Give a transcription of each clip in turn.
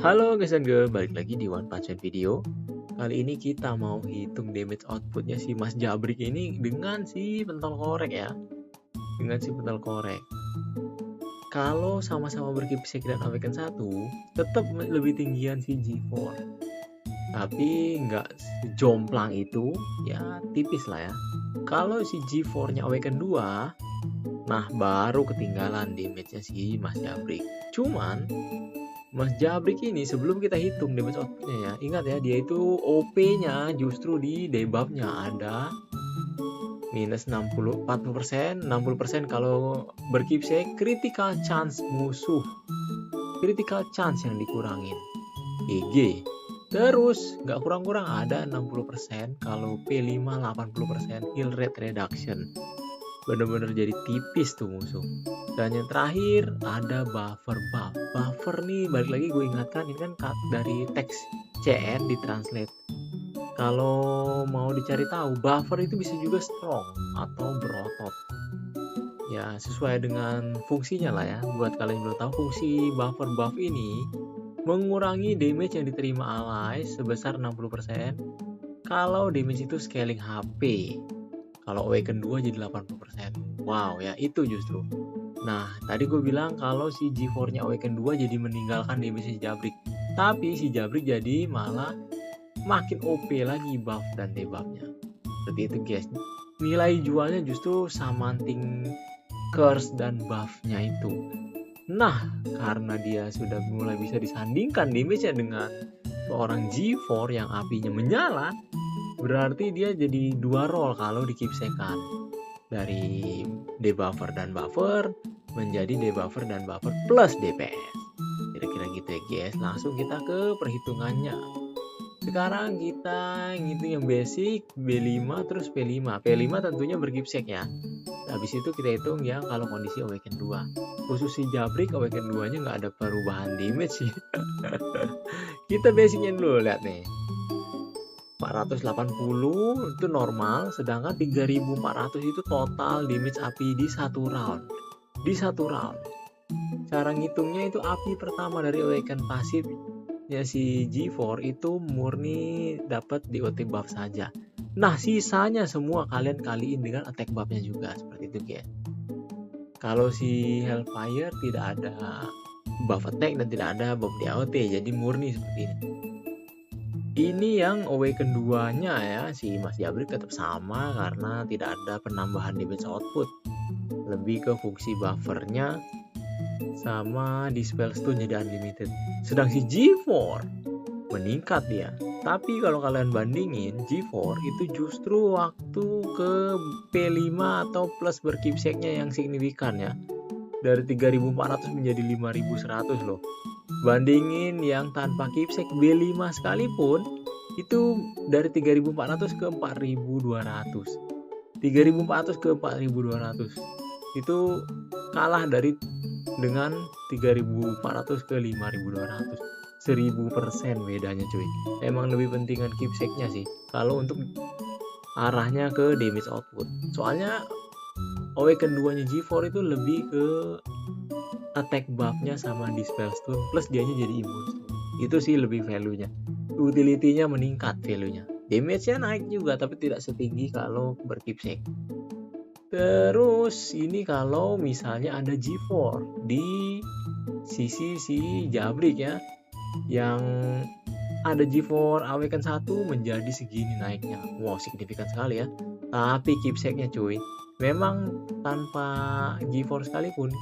Halo guys dan girl, balik lagi di One Punch Man Video. Kali ini kita mau hitung damage outputnya si Mas Jabrik ini dengan si pentol korek ya. Dengan si pentol korek. Kalau sama-sama berkipsek dan awaken 1, tetap lebih tinggian si G4. Tapi nggak sejomplang itu, ya tipis lah ya. Kalau si G4-nya awaken 2, nah baru ketinggalan damage-nya si Mas Jabrik. Cuman Mas Jabrik ini sebelum kita hitung damage outputnya ya, ingat ya, dia itu OP-nya justru di debuff-nya ada minus 40% kalau berkipsek, critical chance musuh, critical chance yang dikurangin GG. Terus nggak kurang-kurang ada 60% kalau P5 80% heal rate reduction. Bener-bener jadi tipis tuh musuh. Dan yang terakhir ada buffer buff. Buffer nih balik lagi gue ingatkan, ini kan dari teks CN ditranslate. Kalau mau dicari tahu, buffer itu bisa juga strong atau berotot. Ya sesuai dengan fungsinya lah ya. Buat kalian yang belum tahu, fungsi buffer buff ini mengurangi damage yang diterima ally sebesar 60% kalau damage itu scaling HP. Kalau awaken 2 jadi 80%. Wow ya, itu justru. Nah, tadi gue bilang kalau si G4-nya awaken 2 jadi meninggalkan damage si Jabrik. Tapi si Jabrik jadi malah makin OP lagi buff dan debuff-nya. Seperti itu guys. Nilai jualnya justru samanting curse dan buff-nya itu. Nah, karena dia sudah mulai bisa disandingkan damage-nya dengan seorang G4 yang apinya menyala, berarti dia jadi dua roll kalau dikipsekan. Dari debuffer dan buffer menjadi debuffer dan buffer plus DPS. Kira-kira gitu ya guys. Langsung kita ke perhitungannya. Sekarang kita ngitung yang basic B5 terus P5. P5 tentunya berkipsek ya. Habis itu kita hitung yang kalau kondisi awaken 2. Khusus si Jabrik awaken 2 nya nggak ada perubahan damage sih. Kita basicnya dulu, lihat nih. 480 itu normal, sedangkan 3400 itu total damage api di satu round. Cara ngitungnya itu api pertama dari awaken pasifnya si G4 itu murni dapat di OT buff saja. Nah, sisanya semua kalian kaliin dengan attack buffnya juga, seperti itu guys. Kalau si Hellfire tidak ada buff attack dan tidak ada buff di AOT, jadi murni seperti ini. Ini yang awaken 2-nya ya, si Mas Jabrik tetap sama karena tidak ada penambahan damage output. Lebih ke fungsi buffernya sama dispel stun jadi unlimited. Sedang si G4 meningkat dia. Tapi kalau kalian bandingin, G4 itu justru waktu ke P5 atau plus berkipseknya yang signifikan ya. Dari 3400 menjadi 5100 loh. Bandingin yang tanpa kipsek B5 sekalipun itu dari 3400 ke 4200. 3400 ke 4200. Itu kalah dengan 3400 ke 5200. 1000% bedanya cuy. Emang lebih pentingan kipseknya sih kalau untuk arahnya ke damage output. Soalnya awaken 2-nya G4 itu lebih ke attack buff-nya sama dispel stun plus dianya jadi immune. Itu sih lebih value-nya. Utility-nya meningkat value-nya. Damage-nya naik juga tapi tidak setinggi kalau berkipsek. Terus ini kalau misalnya ada G4 di sisi si Jabrik ya, yang ada G4 awaken 1 menjadi segini naiknya. Wow, signifikan sekali ya. Tapi kipseknya cuy, memang tanpa G4 sekalipun,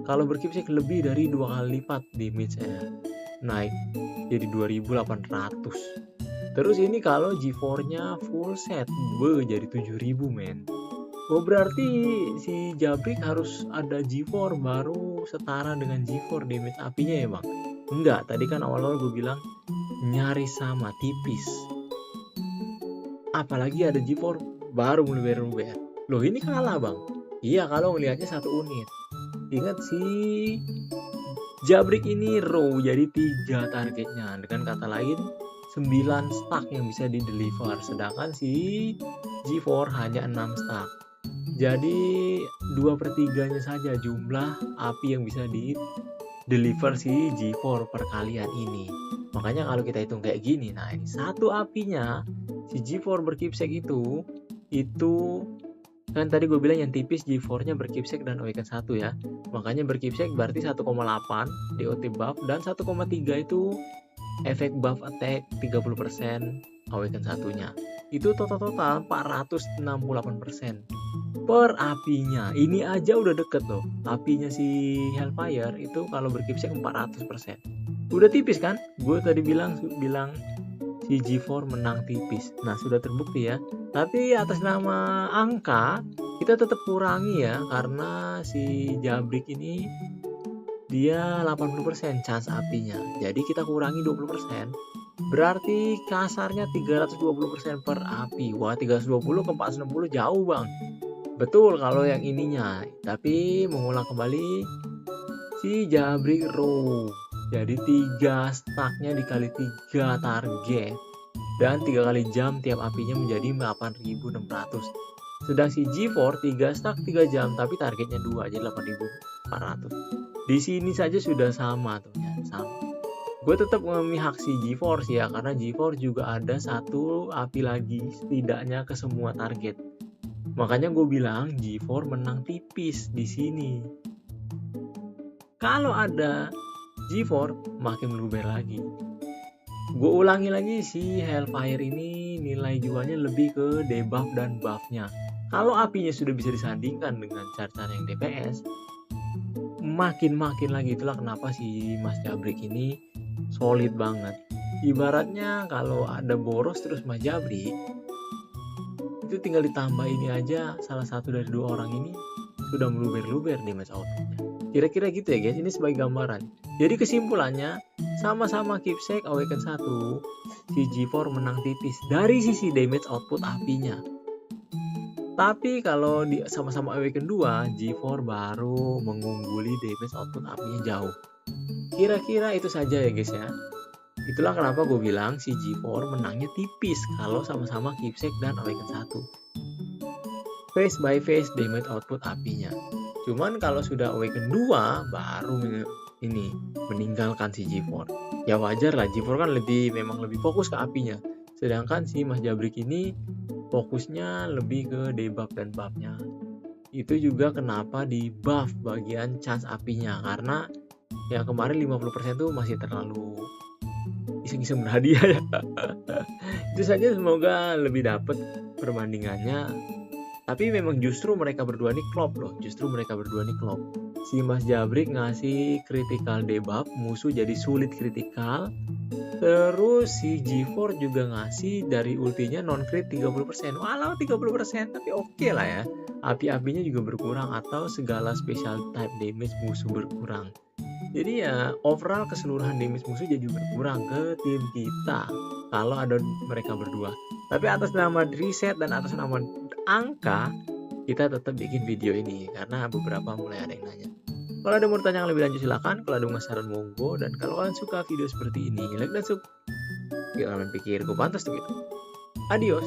kalau berkipsek lebih dari 2 kali lipat damage-nya naik jadi 2800. Terus ini kalau G4-nya full set, jadi 7000 men. Oh berarti si Jabrik harus ada G4 baru setara dengan G4 damage apinya ya bang? Enggak, tadi kan awal-awal gue bilang nyaris sama, tipis. Apalagi ada G4 baru mulai berubah. Loh ini kalah bang? Iya kalau melihatnya satu unit. Ingat sih, Jabrik ini row jadi 3 targetnya. Dengan kata lain 9 stack yang bisa di deliver, sedangkan si G4 hanya 6 stack. Jadi 2/3-nya saja jumlah api yang bisa di deliver si G4 per kalian ini. Makanya kalau kita hitung kayak gini, nah ini satu apinya si G4 berkeepsek itu kan tadi gue bilang yang tipis G4-nya berkeepsek dan awaken 1 ya. Makanya berkeepsek berarti 1,8 DOT buff dan 1,3 itu efek buff attack 30% awaken 1-nya. Itu total 468% per apinya. Ini aja udah deket loh. Apinya si Hellfire itu kalau berkeepsek 400%. Udah tipis kan? Gue tadi bilang si G4 menang tipis. Nah, sudah terbukti ya. Tapi atas nama angka kita tetap kurangi ya, karena si Jabrik ini dia 80% chance apinya. Jadi kita kurangi 20%. Berarti kasarnya 320% per api. Wah, 320 ke 460 jauh, Bang. Betul kalau yang ininya. Tapi mengulang kembali si Jabrik Row. Jadi 3 stacknya dikali 3 target dan 3 kali jam tiap apinya menjadi 8.600. Sedang si G4 3 stack 3 jam tapi targetnya 2 jadi 8.400. Di sini saja sudah sama tuh ya, sama. Gue tetap memihak si G4 sih ya, karena G4 juga ada satu api lagi setidaknya ke semua target. Makanya gue bilang G4 menang tipis di sini. Kalau ada G4 makin meluber lagi. Gue ulangi lagi, si Hellfire ini nilai jualnya lebih ke debuff dan buffnya. Kalau apinya sudah bisa disandingkan dengan cara-cara yang DPS, makin lagi. Itulah kenapa si Mas Jabrik ini solid banget. Ibaratnya kalau ada boros terus Mas Jabrik, itu tinggal ditambah ini aja, salah satu dari 2 orang ini sudah meluber-luber di match outputnya. Kira-kira gitu ya guys, ini sebagai gambaran. Jadi kesimpulannya, sama-sama keepsek awaken 1, si G4 menang tipis dari sisi damage output apinya. Tapi kalau di sama-sama awaken 2, G4 baru mengungguli damage output apinya jauh. Kira-kira itu saja ya guys ya. Itulah kenapa gue bilang si G4 menangnya tipis kalau sama-sama keepsek dan awaken 1. Face by face damage output apinya. Cuman kalau sudah awaken 2 baru ini meninggalkan si G4. Ya wajar lah, G4 kan memang lebih fokus ke apinya. Sedangkan si Mas Jabrik ini fokusnya lebih ke debuff dan buffnya. Itu juga kenapa di buff bagian chance apinya, karena yang kemarin 50% tuh masih terlalu iseng-iseng berhadiah ya. Itu saja, semoga lebih dapet perbandingannya. Tapi memang justru mereka berdua nih klop loh. Si Mas Jabrik ngasih critical debuff, musuh jadi sulit critical. Terus si G4 juga ngasih dari ultinya non crit 30%. Walau 30% tapi oke lah ya. Api-apinya juga berkurang atau segala special type damage musuh berkurang. Jadi ya overall keseluruhan damage musuh jadi berkurang ke tim kita kalau ada mereka berdua. Tapi atas nama reset dan atas nama angka, kita tetap bikin video ini karena beberapa mulai ada yang nanya. Kalau ada mau tanya yang lebih lanjut silakan. Kalau ada saran monggo. Dan kalau kalian suka video seperti ini, like dan subscribe. Jangan pikir gue pantas tuh gitu. Adios.